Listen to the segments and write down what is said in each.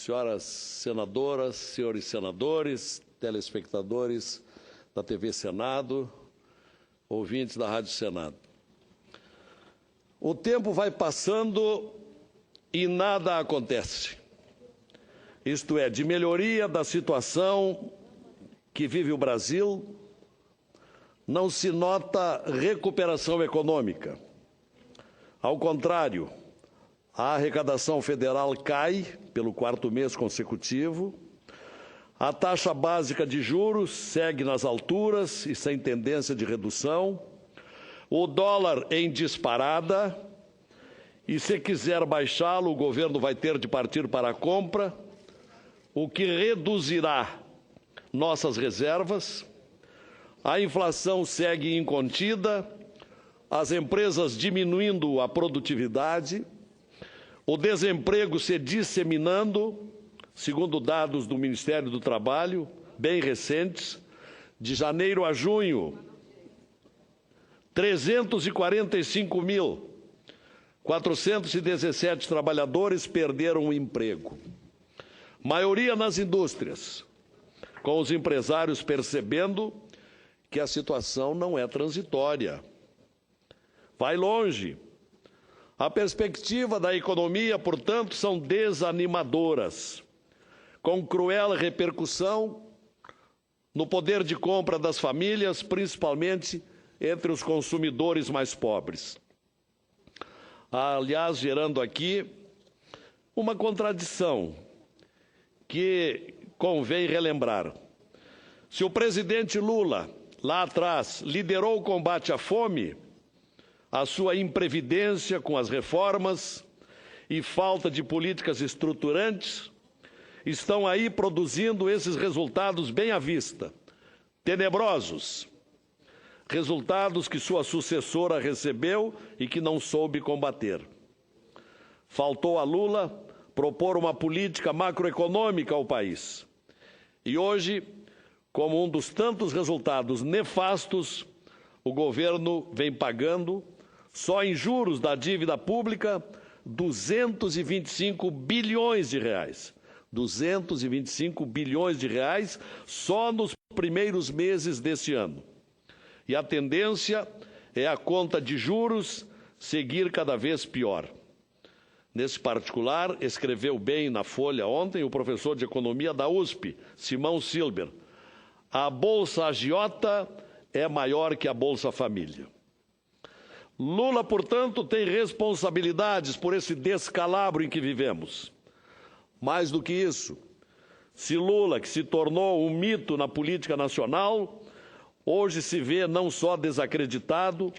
senhoras senadoras, senhores senadores, telespectadores da TV Senado, ouvintes da Rádio Senado. O tempo vai passando e nada acontece. Isto é, de melhoria da situação que vive o Brasil, não se nota recuperação econômica. Ao contrário, a arrecadação federal cai pelo quarto mês consecutivo, a taxa básica de juros segue nas alturas e sem tendência de redução, o dólar em disparada, e se quiser baixá-lo, o governo vai ter de partir para a compra, o que reduzirá nossas reservas. A inflação segue incontida, as empresas diminuindo a produtividade, o desemprego se disseminando, segundo dados do Ministério do Trabalho, bem recentes, de janeiro a junho, 345.417 trabalhadores perderam o emprego. Maioria nas indústrias, com os empresários percebendo que a situação não é transitória. Vai longe. A perspectiva da economia, portanto, são desanimadoras, com cruel repercussão no poder de compra das famílias, principalmente entre os consumidores mais pobres. Aliás, gerando aqui uma contradição que convém relembrar. Se o presidente Lula, lá atrás, liderou o combate à fome, a sua imprevidência com as reformas e falta de políticas estruturantes estão aí produzindo esses resultados bem à vista, tenebrosos, resultados que sua sucessora recebeu e que não soube combater. Faltou a Lula propor uma política macroeconômica ao país. E hoje, como um dos tantos resultados nefastos, o governo vem pagando, só em juros da dívida pública, 225 bilhões de reais. 225 bilhões de reais só nos primeiros meses deste ano. E a tendência é a conta de juros seguir cada vez pior. Nesse particular, escreveu bem na Folha ontem o professor de Economia da USP, Simão Silber. A Bolsa Agiota é maior que a Bolsa Família. Lula, portanto, tem responsabilidades por esse descalabro em que vivemos. Mais do que isso, se Lula, que se tornou um mito na política nacional, hoje se vê não só desacreditado,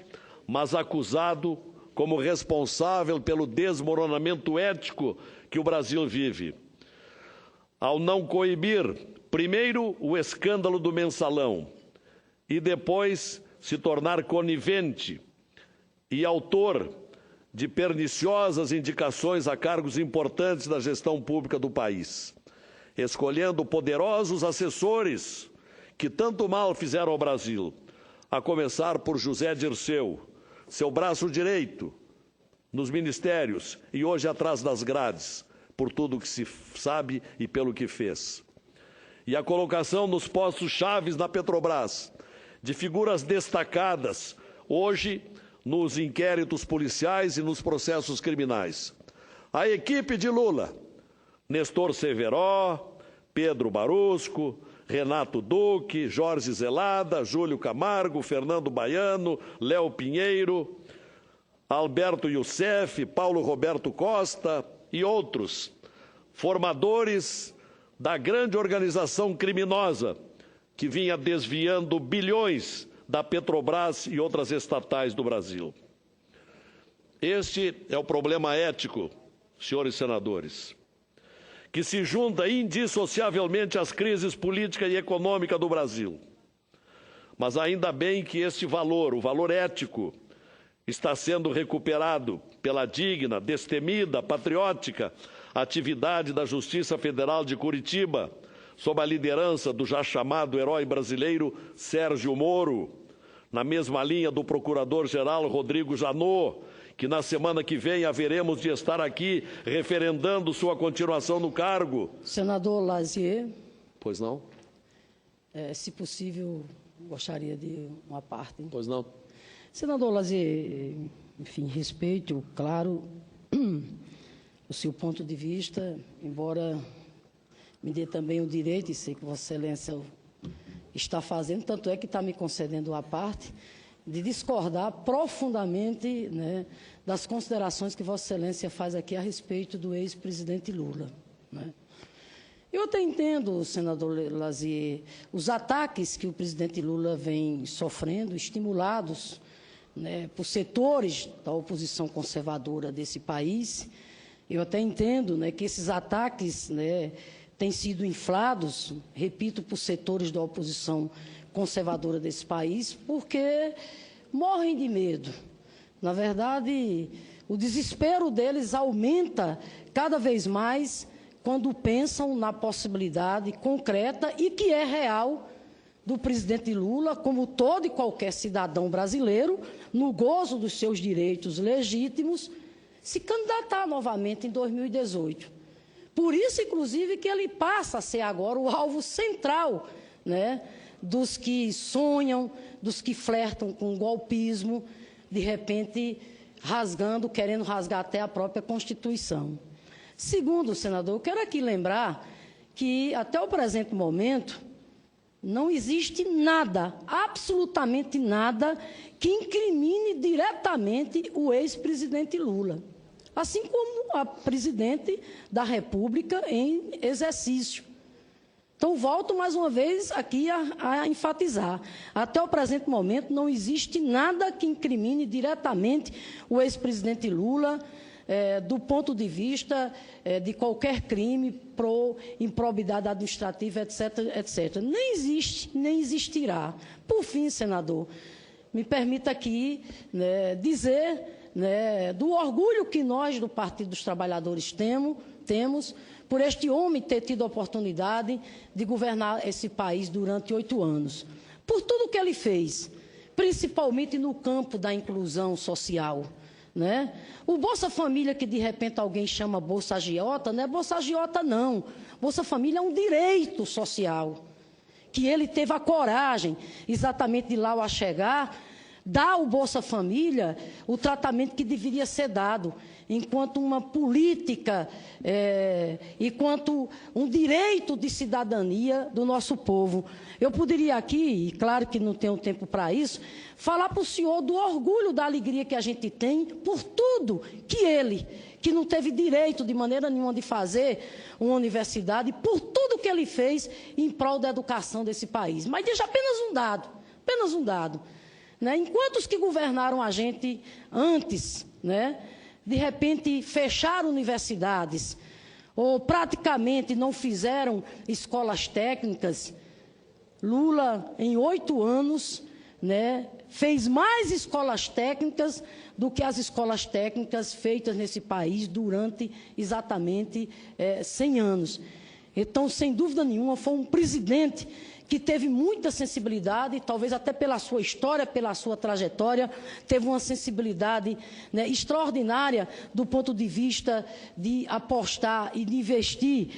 mas acusado como responsável pelo desmoronamento ético que o Brasil vive. Ao não coibir, primeiro, o escândalo do mensalão e depois se tornar conivente e autor de perniciosas indicações a cargos importantes da gestão pública do país, escolhendo poderosos assessores que tanto mal fizeram ao Brasil, a começar por José Dirceu, seu braço direito nos ministérios e hoje atrás das grades, por tudo o que se sabe e pelo que fez. E a colocação nos postos chaves da Petrobras, de figuras destacadas, hoje nos inquéritos policiais e nos processos criminais. A equipe de Lula, Nestor Severó, Pedro Barusco, Renato Duque, Jorge Zelada, Júlio Camargo, Fernando Baiano, Léo Pinheiro, Alberto Youssef, Paulo Roberto Costa e outros, formadores da grande organização criminosa que vinha desviando bilhões da Petrobras e outras estatais do Brasil. Este é o problema ético, senhores senadores, que se junta indissociavelmente às crises política e econômica do Brasil. Mas ainda bem que este valor, o valor ético, está sendo recuperado pela digna, destemida, patriótica atividade da Justiça Federal de Curitiba, sob a liderança do já chamado herói brasileiro Sérgio Moro, na mesma linha do Procurador-Geral Rodrigo Janot, que na semana que vem haveremos de estar aqui referendando sua continuação no cargo. Senador Lazier. Pois não? Se possível, gostaria de uma parte. Pois não? Senador Lazier, enfim, respeito, claro, o seu ponto de vista, embora me dê também o direito, e sei que Vossa Excelência está fazendo, tanto é que está me concedendo a parte, de discordar profundamente, né, das considerações que Vossa Excelência faz aqui a respeito do ex-presidente Lula, né. Eu até entendo, senador Lazier, os ataques que o presidente Lula vem sofrendo, estimulados, né, por setores da oposição conservadora desse país. Eu até entendo, né, que esses ataques, né, têm sido inflados, repito, por setores da oposição conservadora desse país, porque morrem de medo. Na verdade, o desespero deles aumenta cada vez mais quando pensam na possibilidade concreta e que é real do presidente Lula, como todo e qualquer cidadão brasileiro, no gozo dos seus direitos legítimos, se candidatar novamente em 2018. Por isso, inclusive, que ele passa a ser agora o alvo central, né, dos que sonham, dos que flertam com o golpismo, de repente querendo rasgar até a própria Constituição. Segundo, senador, eu quero aqui lembrar que, até o presente momento, não existe nada, absolutamente nada, que incrimine diretamente o ex-presidente Lula, assim como a presidente da República em exercício. Então, volto mais uma vez aqui a enfatizar. Até o presente momento, não existe nada que incrimine diretamente o ex-presidente Lula, do ponto de vista de qualquer crime por improbidade administrativa, etc., etc. Nem existe, nem existirá. Por fim, senador, me permita aqui, né, dizer, né, do orgulho que nós, do Partido dos Trabalhadores, temos por este homem ter tido a oportunidade de governar esse país durante 8 anos. Por tudo que ele fez, principalmente no campo da inclusão social, né? O Bolsa Família, que de repente alguém chama Bolsa Agiota, não é Bolsa Agiota, não. Bolsa Família é um direito social, que ele teve a coragem, exatamente de lá ao chegar, dar ao Bolsa Família o tratamento que deveria ser dado, enquanto uma política, enquanto um direito de cidadania do nosso povo. Eu poderia aqui, e claro que não tenho tempo para isso, falar para o senhor do orgulho, da alegria que a gente tem por tudo que ele, que não teve direito de maneira nenhuma de fazer uma universidade, por tudo que ele fez em prol da educação desse país. Mas deixa apenas um dado. Né? Enquanto os que governaram a gente antes, né, de repente fecharam universidades ou praticamente não fizeram escolas técnicas, Lula, em 8 anos, né, fez mais escolas técnicas do que as escolas técnicas feitas nesse país durante exatamente 100 anos. Então, sem dúvida nenhuma, foi um presidente que teve muita sensibilidade, talvez até pela sua história, pela sua trajetória, teve uma sensibilidade, né, extraordinária do ponto de vista de apostar e de investir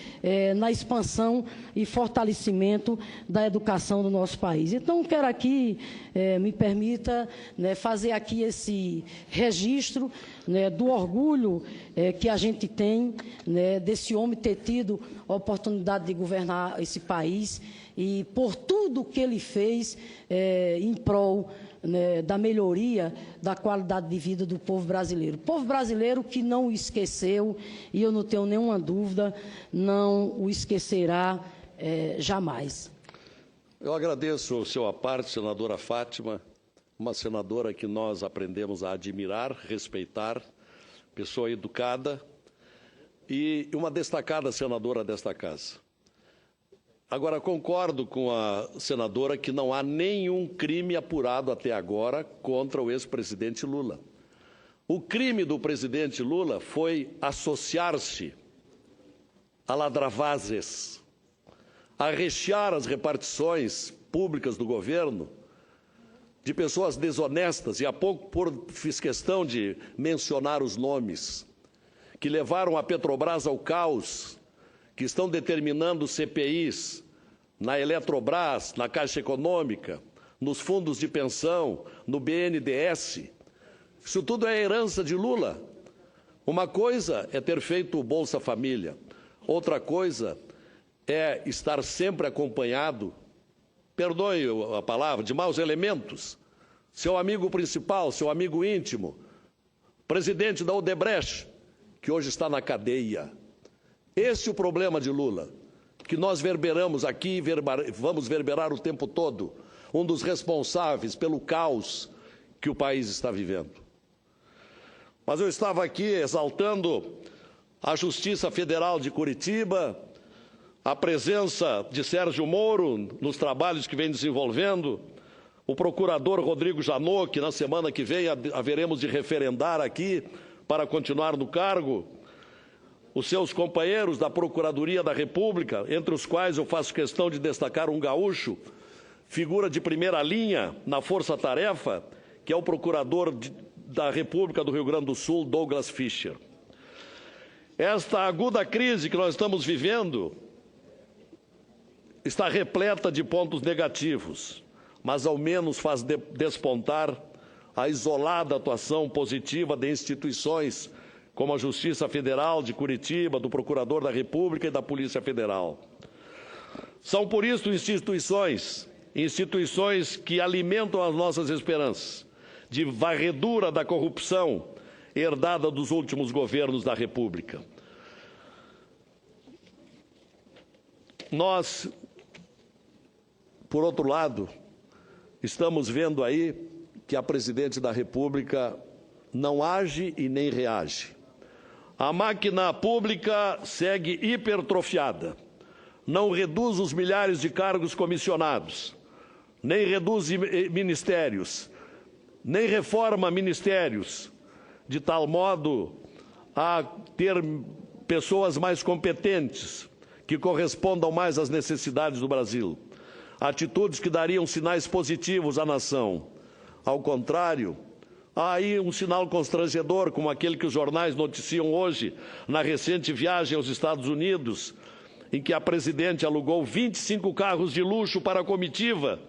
na expansão e fortalecimento da educação do nosso país. Então, quero aqui, me permita, né, fazer aqui esse registro, né, do orgulho que a gente tem, né, desse homem ter tido a oportunidade de governar esse país e por tudo que ele fez em prol, né, da melhoria da qualidade de vida do povo brasileiro. Povo brasileiro que não o esqueceu, e eu não tenho nenhuma dúvida, não o esquecerá jamais. Eu agradeço o seu aparte, senadora Fátima, uma senadora que nós aprendemos a admirar, respeitar, pessoa educada e uma destacada senadora desta casa. Agora, concordo com a senadora que não há nenhum crime apurado até agora contra o ex-presidente Lula. O crime do presidente Lula foi associar-se a ladravazes, a rechear as repartições públicas do governo de pessoas desonestas, e há pouco fiz questão de mencionar os nomes, que levaram a Petrobras ao caos, que estão determinando CPIs na Eletrobras, na Caixa Econômica, nos fundos de pensão, no BNDES. Isso tudo é herança de Lula. Uma coisa é ter feito o Bolsa Família, outra coisa é estar sempre acompanhado, perdoe a palavra, de maus elementos. Seu amigo principal, seu amigo íntimo, presidente da Odebrecht, que hoje está na cadeia. Esse é o problema de Lula, que nós verberamos aqui e vamos verberar o tempo todo, um dos responsáveis pelo caos que o país está vivendo. Mas eu estava aqui exaltando a Justiça Federal de Curitiba, a presença de Sérgio Moro nos trabalhos que vem desenvolvendo, o procurador Rodrigo Janot, que na semana que vem haveremos de referendar aqui para continuar no cargo, os seus companheiros da Procuradoria da República, entre os quais eu faço questão de destacar um gaúcho, figura de primeira linha na força-tarefa, que é o procurador da República do Rio Grande do Sul, Douglas Fischer. Esta aguda crise que nós estamos vivendo está repleta de pontos negativos, mas ao menos faz despontar a isolada atuação positiva de instituições como a Justiça Federal de Curitiba, do Procurador da República e da Polícia Federal. São, por isso, instituições que alimentam as nossas esperanças de varredura da corrupção herdada dos últimos governos da República. Nós, por outro lado, estamos vendo aí que a Presidente da República não age e nem reage. A máquina pública segue hipertrofiada, não reduz os milhares de cargos comissionados, nem reduz ministérios, nem reforma ministérios, de tal modo a ter pessoas mais competentes, que correspondam mais às necessidades do Brasil. Atitudes que dariam sinais positivos à nação. Ao contrário, há aí um sinal constrangedor, como aquele que os jornais noticiam hoje, na recente viagem aos Estados Unidos, em que a presidente alugou 25 carros de luxo para a comitiva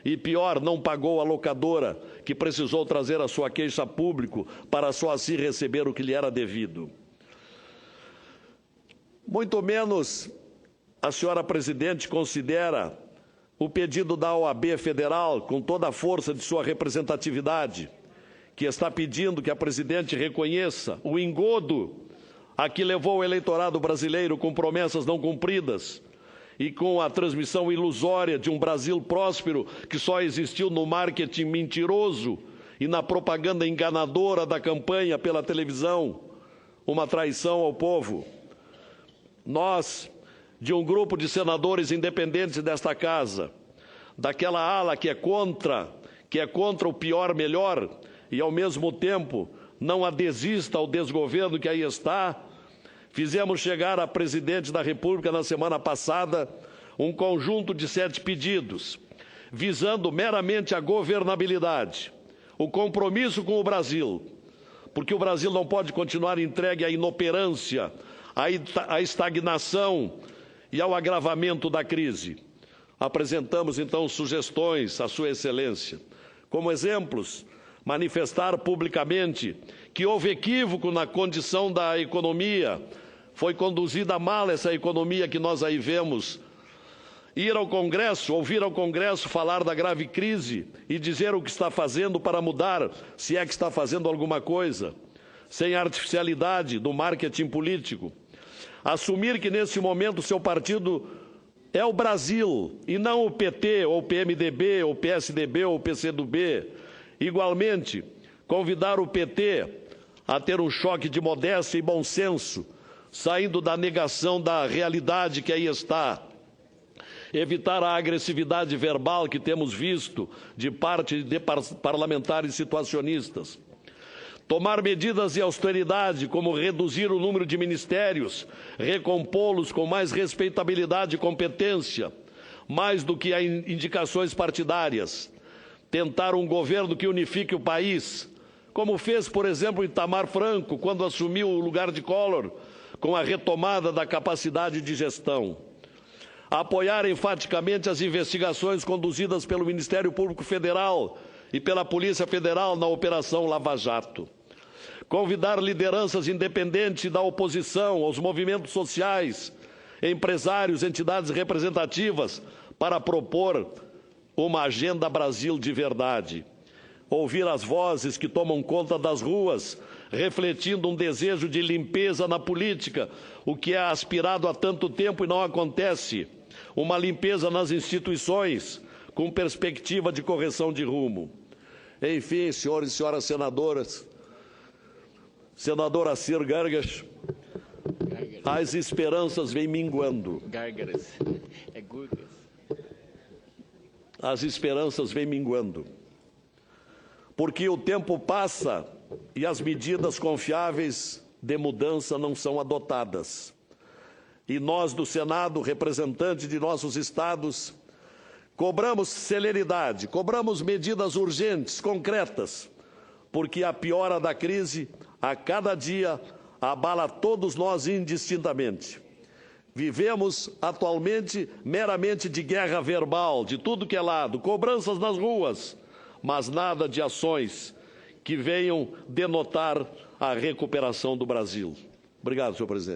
e, pior, não pagou a locadora, que precisou trazer a sua queixa a público para só assim receber o que lhe era devido. Muito menos a senhora presidente considera o pedido da OAB Federal, com toda a força de sua representatividade, que está pedindo que a presidente reconheça o engodo a que levou o eleitorado brasileiro com promessas não cumpridas e com a transmissão ilusória de um Brasil próspero que só existiu no marketing mentiroso e na propaganda enganadora da campanha pela televisão, uma traição ao povo. Nós, de um grupo de senadores independentes desta casa, daquela ala que é contra o pior melhor e, ao mesmo tempo, não desista ao desgoverno que aí está, fizemos chegar à Presidente da República na semana passada um conjunto de 7 pedidos, visando meramente a governabilidade, o compromisso com o Brasil, porque o Brasil não pode continuar entregue à inoperância, à estagnação e ao agravamento da crise. Apresentamos, então, sugestões à Sua Excelência. Como exemplos, manifestar publicamente que houve equívoco na condição da economia, foi conduzida mal essa economia que nós aí vemos. Ir ao Congresso, ouvir ao Congresso falar da grave crise e dizer o que está fazendo para mudar, se é que está fazendo alguma coisa, sem artificialidade do marketing político. Assumir que, nesse momento, seu partido é o Brasil e não o PT, ou o PMDB, ou o PSDB, ou o PCdoB. Igualmente, convidar o PT a ter um choque de modéstia e bom senso, saindo da negação da realidade que aí está. Evitar a agressividade verbal que temos visto de parte de parlamentares situacionistas. Tomar medidas de austeridade, como reduzir o número de ministérios, recompô-los com mais respeitabilidade e competência, mais do que a indicações partidárias. tentar um governo que unifique o país, como fez, por exemplo, Itamar Franco, quando assumiu o lugar de Collor, com a retomada da capacidade de gestão. Apoiar enfaticamente as investigações conduzidas pelo Ministério Público Federal e pela Polícia Federal na Operação Lava Jato. Convidar lideranças independentes da oposição aos movimentos sociais, empresários, entidades representativas, para propor uma agenda Brasil de verdade. Ouvir as vozes que tomam conta das ruas, refletindo um desejo de limpeza na política, o que é aspirado há tanto tempo e não acontece. Uma limpeza nas instituições, com perspectiva de correção de rumo. Enfim, senhores e senhoras senadoras, senadora Cir Gárgaras, as esperanças vêm minguando. Gárgaras, é Gurgas. As esperanças vêm minguando. Porque o tempo passa e as medidas confiáveis de mudança não são adotadas. E nós do Senado, representantes de nossos estados, cobramos celeridade, cobramos medidas urgentes, concretas, porque a piora da crise, a cada dia, abala todos nós indistintamente. Vivemos atualmente meramente de guerra verbal, de tudo que é lado, cobranças nas ruas, mas nada de ações que venham denotar a recuperação do Brasil. Obrigado, senhor presidente.